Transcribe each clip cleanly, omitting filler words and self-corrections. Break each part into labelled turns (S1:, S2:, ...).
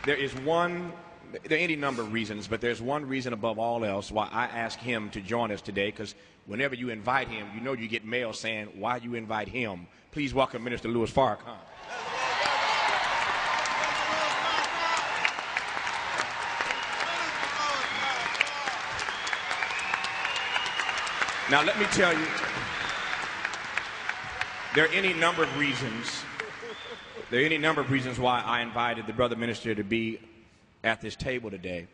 S1: There is one, there are any number of reasons, but there's one reason above all else why I asked him to join us today, because whenever you invite him, you know you get mail saying, why you invite him? Please welcome Minister Louis Farrakhan. Now, let me tell you, there are any number of reasons. There are any number of reasons why I invited the brother minister to be at this table today.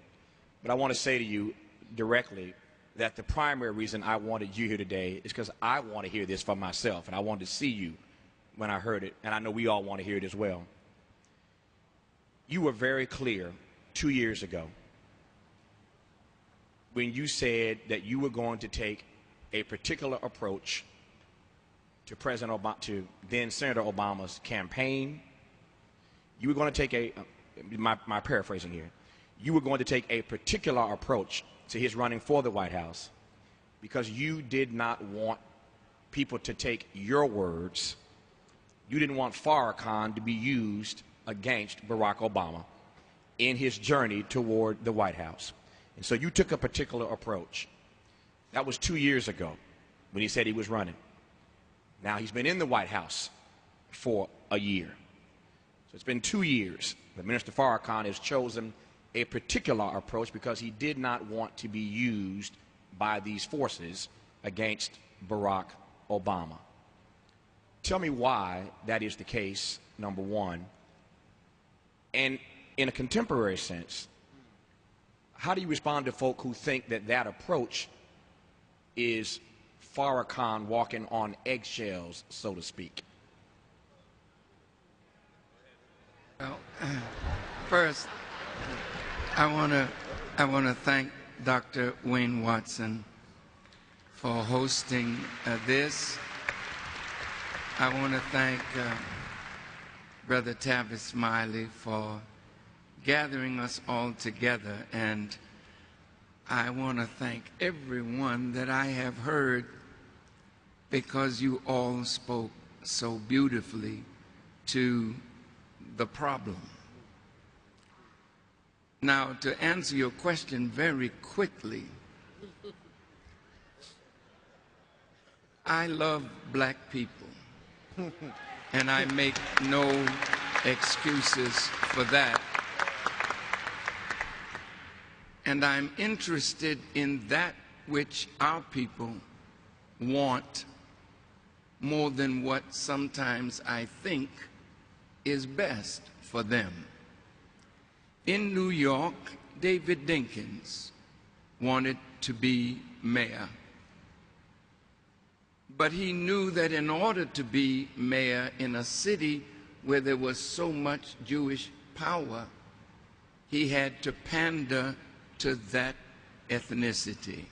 S1: But I want to say to you directly that the primary reason I wanted you here today is because I want to hear this for myself, and I wanted to see you when I heard it, and I know we all want to hear it as well. You were very clear 2 years ago when you said that you were going to take a particular approach to President Obama, to then Senator Obama's campaign. You were going to take my paraphrasing here, you were going to take a particular approach to his running for the White House because you did not want people to take your words. You didn't want Farrakhan to be used against Barack Obama in his journey toward the White House. And so you took a particular approach. That was 2 years ago when he said he was running. Now he's been in the White House for a year. So it's been 2 years that Minister Farrakhan has chosen a particular approach because he did not want to be used by these forces against Barack Obama. Tell me why that is the case, number one. And in a contemporary sense, how do you respond to folk who think that that approach is Farrakhan walking on eggshells, so to speak?
S2: Well, first, I want to thank Dr. Wayne Watson for hosting this. I want to thank Brother Tavis Smiley for gathering us all together, and I want to thank everyone that I have heard, because you all spoke so beautifully to the problem. Now, to answer your question very quickly, I love black people, and I make no excuses for that. And I'm interested in that which our people want more than what sometimes I think is best for them. In New York, David Dinkins wanted to be mayor. But he knew that in order to be mayor in a city where there was so much Jewish power, he had to pander to that ethnicity.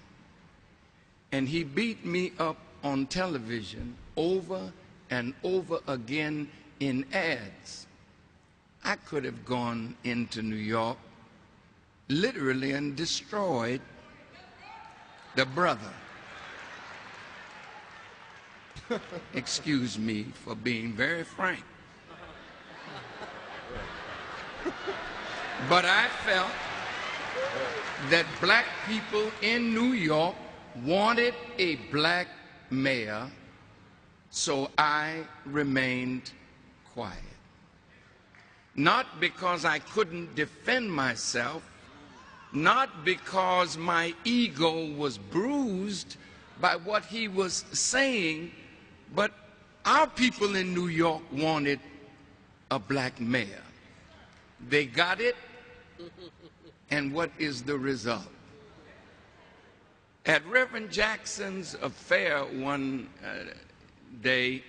S2: And he beat me up on television over and over again in ads. I could have gone into New York literally and destroyed the brother. Excuse me for being very frank. But I felt that black people in New York wanted a black mayor, so I remained quiet. Not because I couldn't defend myself, not because my ego was bruised by what he was saying, but our people in New York wanted a black mayor. They got it, and what is the result? At Reverend Jackson's affair one day,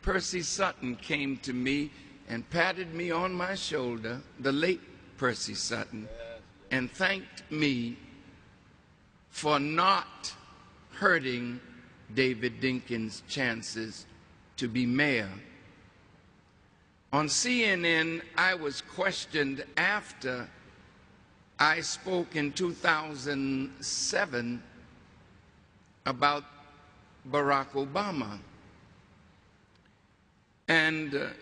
S2: Percy Sutton came to me and patted me on my shoulder, the late Percy Sutton, and thanked me for not hurting David Dinkins' chances to be mayor. On CNN, I was questioned after I spoke in 2007 about Barack Obama. And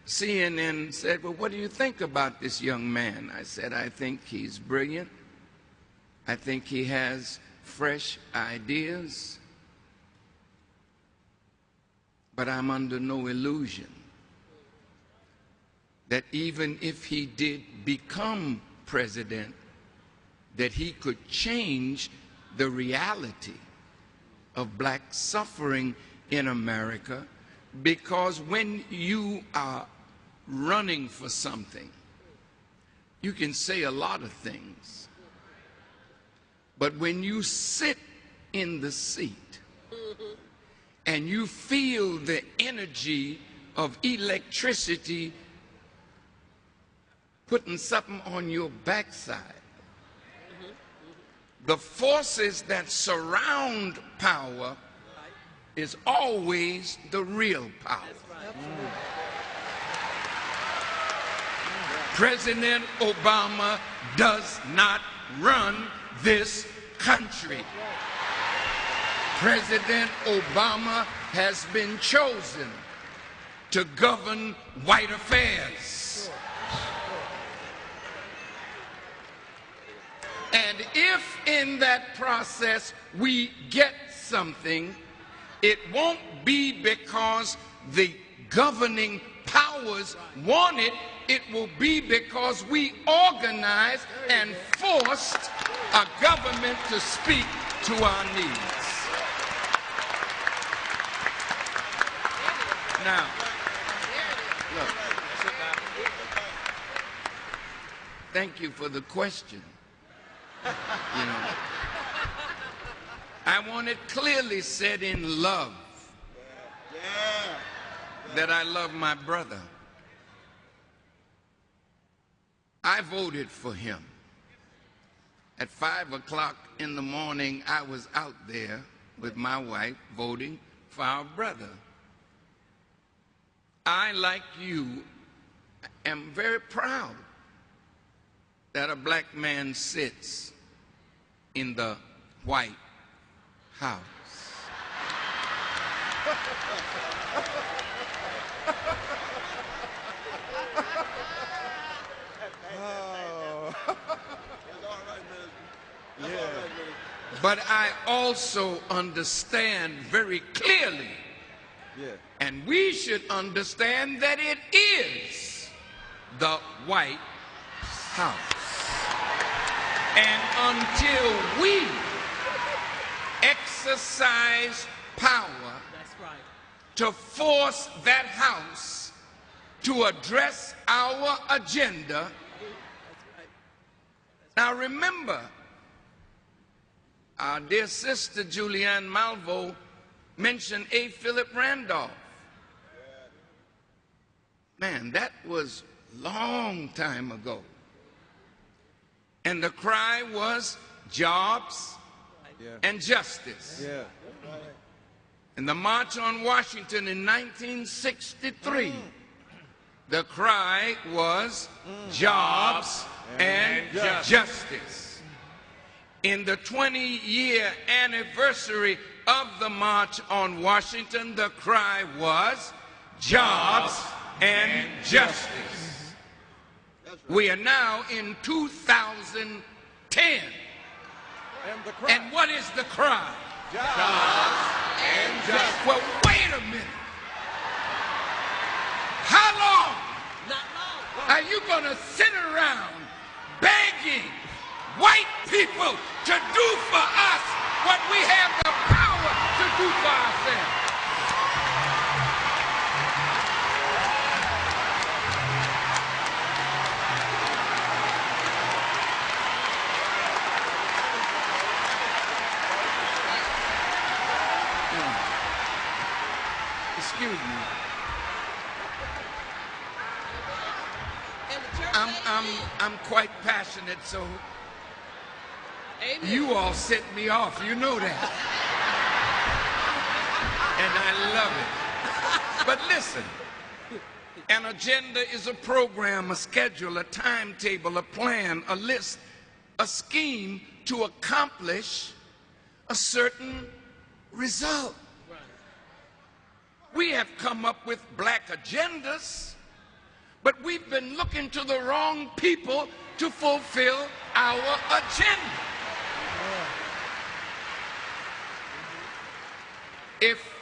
S2: CNN said, well, what do you think about this young man? I said, I think he's brilliant. I think he has fresh ideas. But I'm under no illusion that even if he did become president, that he could change the reality of black suffering in America, because when you are running for something, you can say a lot of things, but when you sit in the seat and you feel the energy of electricity putting something on your backside, the forces that surround power is always the real power. President Obama does not run this country. President Obama has been chosen to govern white affairs. And if in that process we get something, it won't be because the governing powers want it. It will be because we organized and forced a government to speak to our needs. Now, look, thank you for the question. You know, I want it clearly said in love that I love my brother. I voted for him. At 5 o'clock in the morning, I was out there with my wife voting for our brother. I, like you, am very proud that a black man sits in the White House. But I also understand very clearly, and we should understand, that it is the White House. And until we exercise power to force that house to address our agenda. Now remember, our dear sister Julianne Malvo mentioned A. Philip Randolph. Man, that was a long time ago. And the cry was jobs and justice. In the March on Washington in 1963, the cry was jobs and justice. In the 20-year anniversary of the March on Washington, the cry was jobs and justice. We are now in 2010. And what is the cry? Jobs and justice. Well, wait a minute. How long are you going to sit around begging white people to do for us what we have the power to do for ourselves? Excuse me. I'm quite passionate, so you all set me off. You know that. And I love it. But listen, an agenda is a program, a schedule, a timetable, a plan, a list, a scheme to accomplish a certain result. We have come up with black agendas, But we've been looking to the wrong people to fulfill our agenda. If